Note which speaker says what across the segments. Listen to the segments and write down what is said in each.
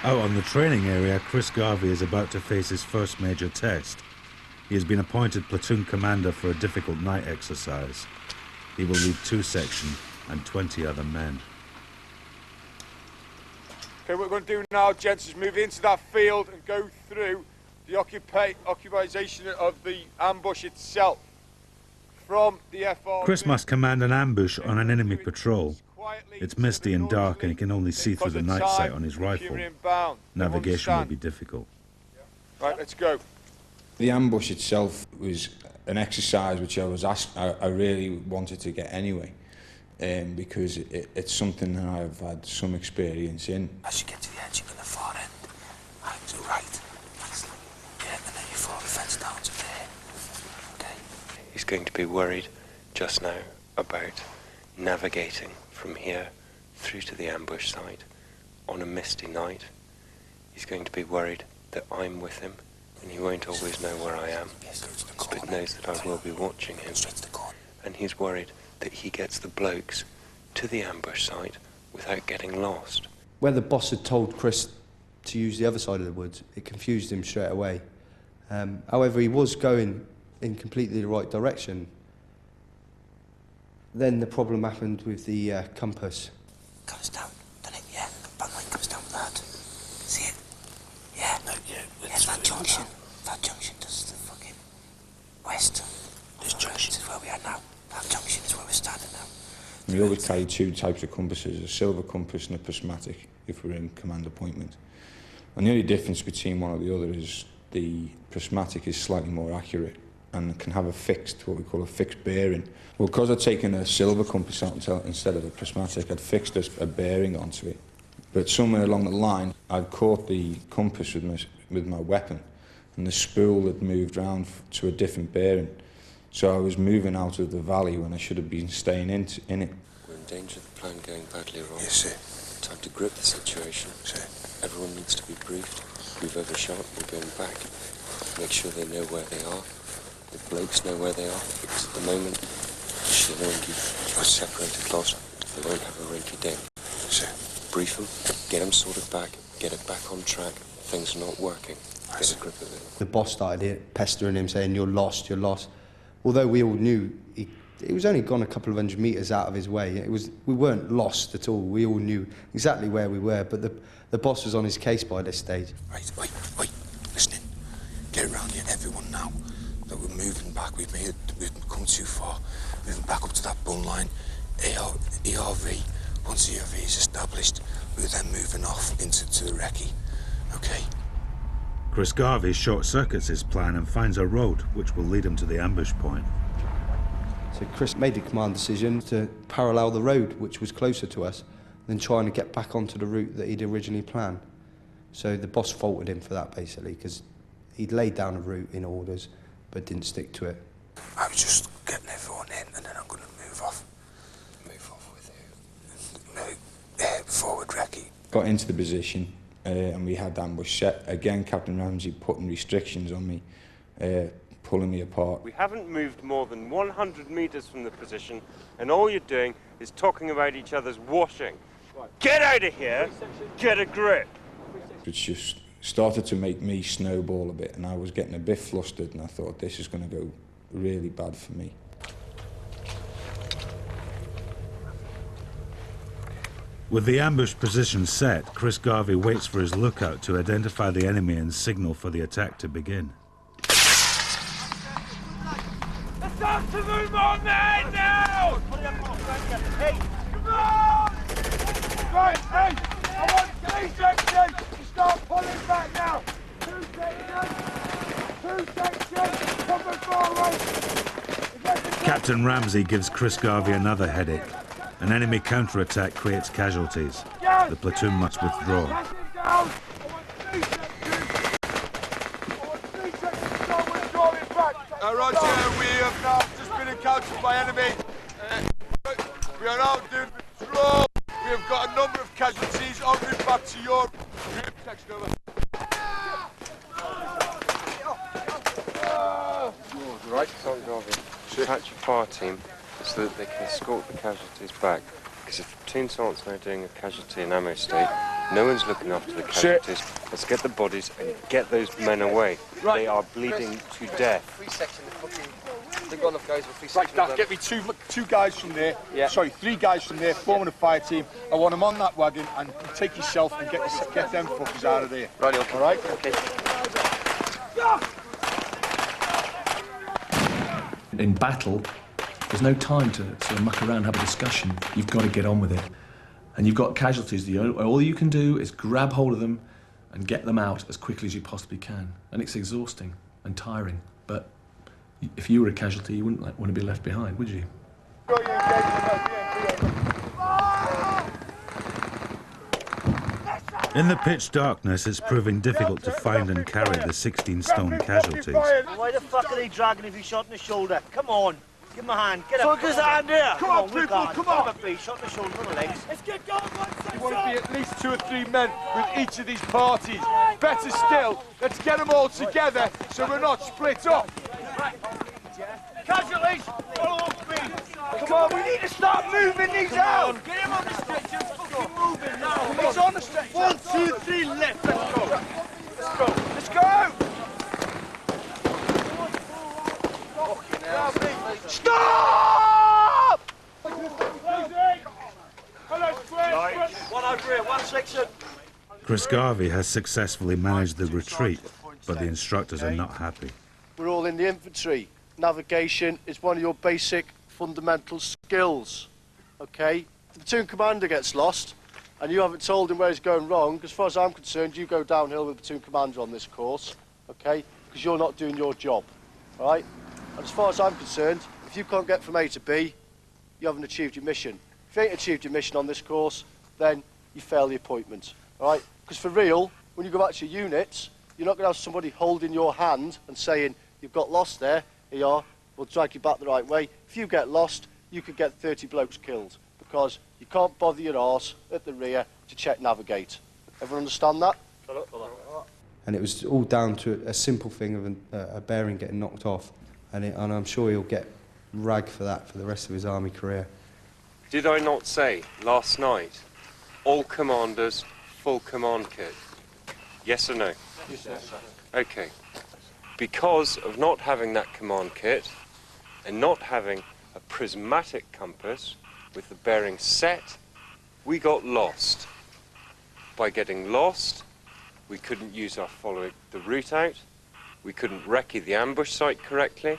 Speaker 1: Out on the training area, Chris Garvey is about to face his first major test. He has been appointed platoon commander for a difficult night exercise. He will lead 2 sections and 20 other men.
Speaker 2: Okay, what we're going to do now, gents, is move into that field and go through the occupation of the ambush itself. From the FR.
Speaker 1: Chris must command an ambush on an enemy patrol. It's misty and dark and he can only see through the night sight on his rifle. Navigation will be difficult.
Speaker 2: Right, let's go.
Speaker 3: The ambush itself was an exercise which I really wanted to get anyway, because it's something that I've had some experience in.
Speaker 4: As you get to the edge, you're going to far end, and to right. Yeah, and then you follow the fence down to there. Okay.
Speaker 5: He's going to be worried just now about navigating from here through to the ambush site on a misty night. He's going to be worried that I'm with him and he won't always know where I am, but knows that I will be watching him. And he's worried that he gets the blokes to the ambush site without getting lost.
Speaker 6: Where the boss had told Chris to use the other side of the woods, it confused him straight away. However, he was going in completely the right direction. Then the problem happened with the compass.
Speaker 4: Comes down, doesn't it? Yeah, the bad line comes down that. See it? Yeah. No, yeah, that junction. That junction does the fucking west. This junction is where we are now. That junction is where we're standing now.
Speaker 3: We always carry 2 types of compasses, a silver compass and a prismatic, if we're in command appointment. And the only difference between one or the other is the prismatic is slightly more accurate and can have a fixed, what we call a fixed bearing. Well, because I'd taken a silver compass out instead of a prismatic, I'd fixed a bearing onto it. But somewhere along the line, I'd caught the compass with my weapon, and the spool had moved round to a different bearing. So I was moving out of the valley when I should have been staying in it.
Speaker 5: We're in danger of the plan going badly wrong.
Speaker 4: Yes, sir.
Speaker 5: Time to grip the situation.
Speaker 4: Sir.
Speaker 5: Everyone needs to be briefed. We've overshot, we're going back. Make sure they know where they are. The blokes know where they are, because at the moment, Shilongi are separated lost. They won't have a rinky dink.
Speaker 4: Sir.
Speaker 5: Brief them, get them sorted back, get it back on track. Things are not working. Get a grip of it.
Speaker 6: The boss started pestering him, saying, "You're lost, you're lost." Although we all knew he was only gone a couple of 100 metres out of his way. We weren't lost at all. We all knew exactly where we were, but the boss was on his case by this stage.
Speaker 4: Right, wait, listening. Get around here, everyone now. That we're moving back. We've come too far. Moving back up to that bun line. ERV. Once the ERV is established, we're then moving off into the recce. Okay?
Speaker 1: Chris Garvey short-circuits his plan and finds a road which will lead him to the ambush point.
Speaker 6: So Chris made a command decision to parallel the road, which was closer to us, than trying to get back onto the route that he'd originally planned. So the boss faulted him for that, basically, because he'd laid down a route in orders, but didn't stick to it.
Speaker 4: I was just getting everyone in, and then I'm going to move off.
Speaker 5: Move off with who?
Speaker 4: No, forward recce.
Speaker 3: Got into the position, and we had the ambush set. Again, Captain Ramsey putting restrictions on me, pulling me apart.
Speaker 7: We haven't moved more than 100 metres from the position, and all you're doing is talking about each other's washing. Get out of here, get a grip.
Speaker 3: It's just started to make me snowball a bit, and I was getting a bit flustered, and I thought this is going to go really bad for me.
Speaker 1: With the ambush position set, Chris Garvey waits for his lookout to identify the enemy and signal for the attack to begin.
Speaker 2: It's time to move on, men, now! Hey, come on! Right, hey, I want 3 sections to start pulling back now. 2 sections, 2 sections, coming forward.
Speaker 1: Captain Ramsey gives Chris Garvey another headache. An enemy counterattack creates casualties. The platoon must withdraw.
Speaker 2: Roger, we have now just been encountered by enemy. We are now doing patrol. We have got a number of casualties en route back to your group. Section over.
Speaker 5: Right, Tom Garvey. Patch your fire team so that they can escort the casualties back. Because if the platoon sergeant's now doing a casualty and ammo state,
Speaker 7: No one's looking after the casualties. Let's get the bodies and get those men away. Right. They are bleeding to death.
Speaker 8: Free section, the fucking... They've got enough guys with free section.
Speaker 2: Right, Dad, get me two guys from there. Yeah. Sorry, 3 guys from there, forming a fire team. I want them on that wagon and take yourself and get them fuckers out of there.
Speaker 8: Right, okay.
Speaker 2: All right?
Speaker 8: Okay.
Speaker 9: In battle, there's no time to sort of muck around and have a discussion. You've got to get on with it. And you've got casualties. All you can do is grab hold of them and get them out as quickly as you possibly can. And it's exhausting and tiring. But if you were a casualty, you wouldn't want to be left behind, would you?
Speaker 1: In the pitch darkness, it's proving difficult to find and carry the 16-stone casualties.
Speaker 10: Why the fuck are they dragging if he's shot in the shoulder? Come on, give him a hand. Get up. Fuck his hand here.
Speaker 2: Come on, people, come on.
Speaker 10: Shot in the shoulder, not the legs.
Speaker 2: Let's get going, you want to be at least 2 or 3 men with each of these parties. Better still, let's get them all together so we're not split up. Casualties, follow up, please. Come on, we need to start moving these out. Get him on the stretcher and fucking moving now. He's on the stretcher. 1, 2, 3, left. Let's go. Let's go. Let's go. Stop! One over here, one section.
Speaker 1: Chris Garvey has successfully managed the retreat, but the instructors are not happy.
Speaker 11: We're all in the infantry. Navigation is one of your basic fundamental skills, okay? If the platoon commander gets lost and you haven't told him where he's going wrong, as far as I'm concerned, you go downhill with the platoon commander on this course, okay? Because you're not doing your job, all right? And as far as I'm concerned, if you can't get from A to B, you haven't achieved your mission. If you ain't achieved your mission on this course, then you fail the appointment, all right? Because for real, when you go back to your units, you're not going to have somebody holding your hand and saying, you've got lost there, here you are, we'll drag you back the right way. If you get lost, you could get 30 blokes killed because you can't bother your arse at the rear to check navigate. Everyone understand that?
Speaker 6: And it was all down to a simple thing of a bearing getting knocked off. And I'm sure he'll get rag for that for the rest of his army career.
Speaker 7: Did I not say last night, all commanders, full command kit? Yes or no?
Speaker 11: Yes, sir.
Speaker 7: Okay. Because of not having that command kit and not having a prismatic compass with the bearing set, we got lost. By getting lost, we couldn't use our following the route out, we couldn't recce the ambush site correctly,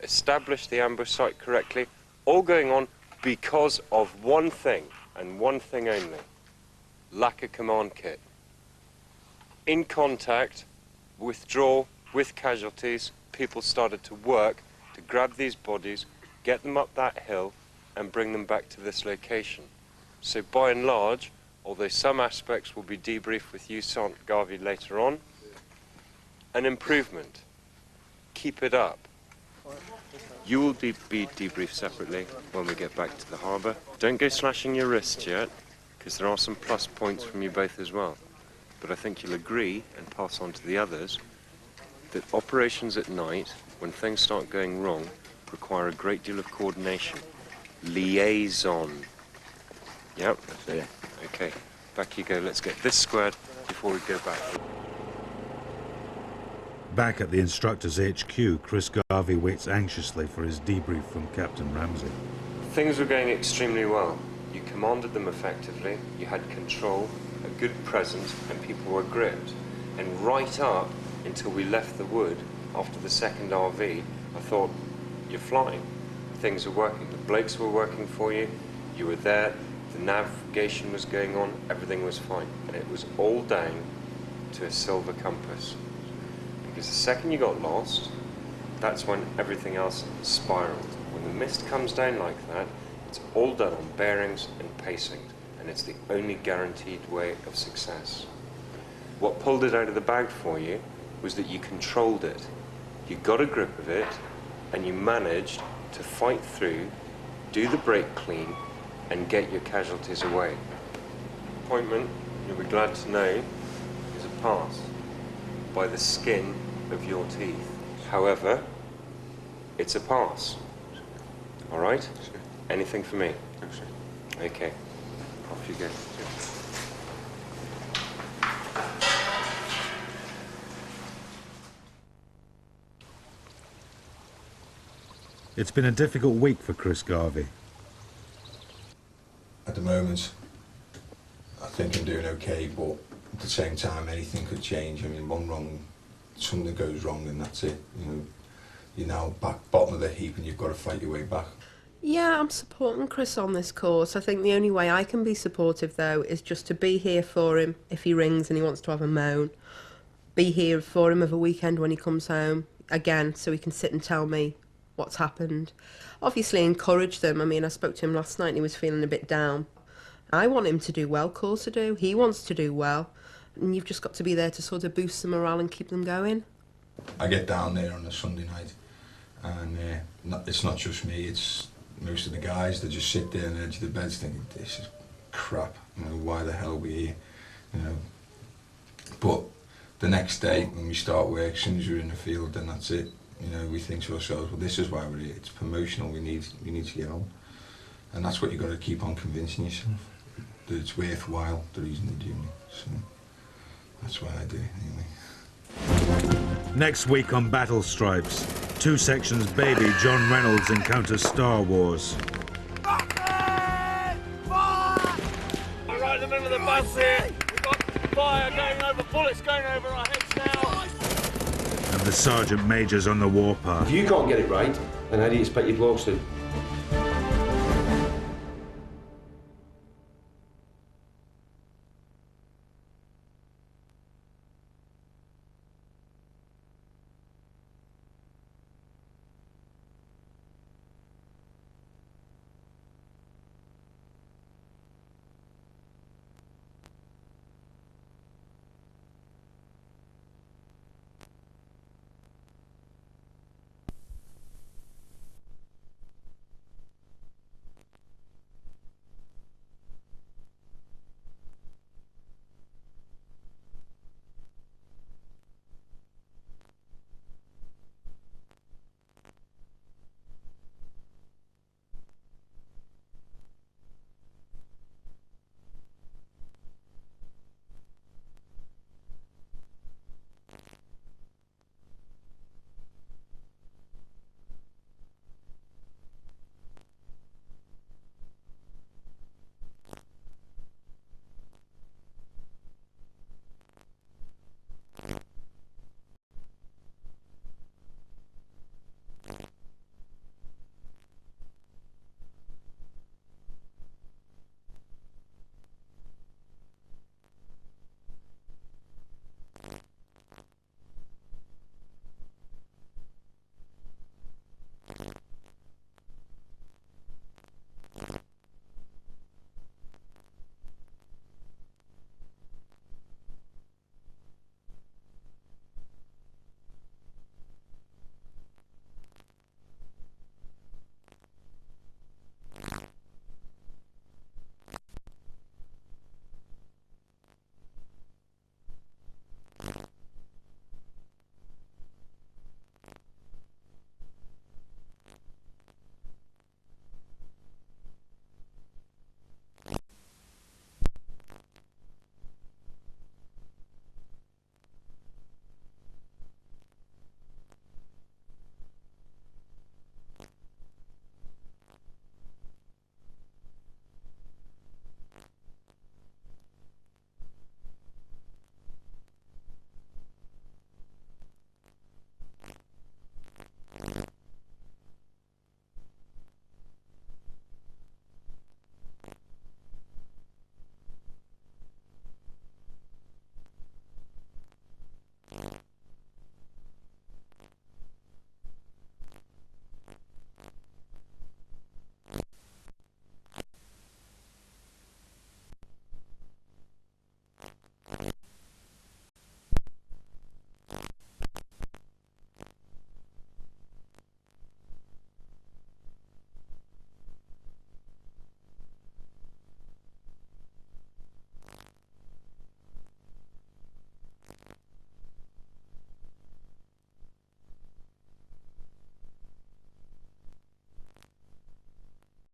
Speaker 7: establish the ambush site correctly, all going on because of one thing and one thing only, lack of command kit. In contact, withdraw, with casualties, people started to work to grab these bodies, get them up that hill and bring them back to this location. So by and large, although some aspects will be debriefed with you, Sergeant Garvey, later on, an improvement. Keep it up. You will be debriefed separately when we get back to the harbour. Don't go slashing your wrists yet, because there are some plus points from you both as well. But I think you'll agree and pass on to the others that operations at night, when things start going wrong, require a great deal of coordination. Liaison. Yep. Yeah. Okay. Back you go. Let's get this squared before we go back.
Speaker 1: Back at the instructor's HQ, Chris Garvey waits anxiously for his debrief from Captain Ramsey.
Speaker 7: Things were going extremely well. You commanded them effectively, you had control, a good presence, and people were gripped. And right up until we left the wood, after the second RV, I thought, you're flying. Things are working. The blokes were working for you, you were there, the navigation was going on, everything was fine. And it was all down to a silver compass. Because the second you got lost, that's when everything else spiraled. When the mist comes down like that, it's all done on bearings and pacing, and it's the only guaranteed way of success. What pulled it out of the bag for you was that you controlled it. You got a grip of it, and you managed to fight through, do the brake clean, and get your casualties away. Appointment, you'll be glad to know, is a pass by the skin of your teeth. However, it's a pass. All right? Anything for me? Okay. Off you go.
Speaker 1: It's been a difficult week for Chris Garvey.
Speaker 3: At the moment, I think I'm doing okay, but at the same time, anything could change. I mean, something goes wrong and that's it. You know, you're now back bottom of the heap and you've got to fight your way back.
Speaker 12: Yeah, I'm supporting Chris on this course. I think the only way I can be supportive, though, is just to be here for him if he rings and he wants to have a moan. Be here for him of a weekend when he comes home, again, so he can sit and tell me what's happened. Obviously encourage them. I mean, I spoke to him last night and he was feeling a bit down. I want him to do well, course I do. He wants to do well. And you've just got to be there to sort of boost the morale and keep them going.
Speaker 3: I get down there on a Sunday night and it's not just me, it's most of the guys that just sit there on the edge of the beds thinking, this is crap, you know, why the hell are we here, you know. But the next day when we start work, as soon as we're in the field, then that's it. You know, we think to ourselves, well, this is why we're here, it's promotional, we need to get on. And that's what you've got to keep on convincing yourself, that it's worthwhile, the reason you're doing it. So that's why I do it, anyway.
Speaker 1: Next week on Battlestripes, 2 sections baby John Reynolds encounters Star Wars.
Speaker 2: All right, the middle of the bus here. We've got fire going over, bullets going over our heads now.
Speaker 1: And the Sergeant Major's on the warpath.
Speaker 13: If you can't get it right, then how do you expect your blokes to?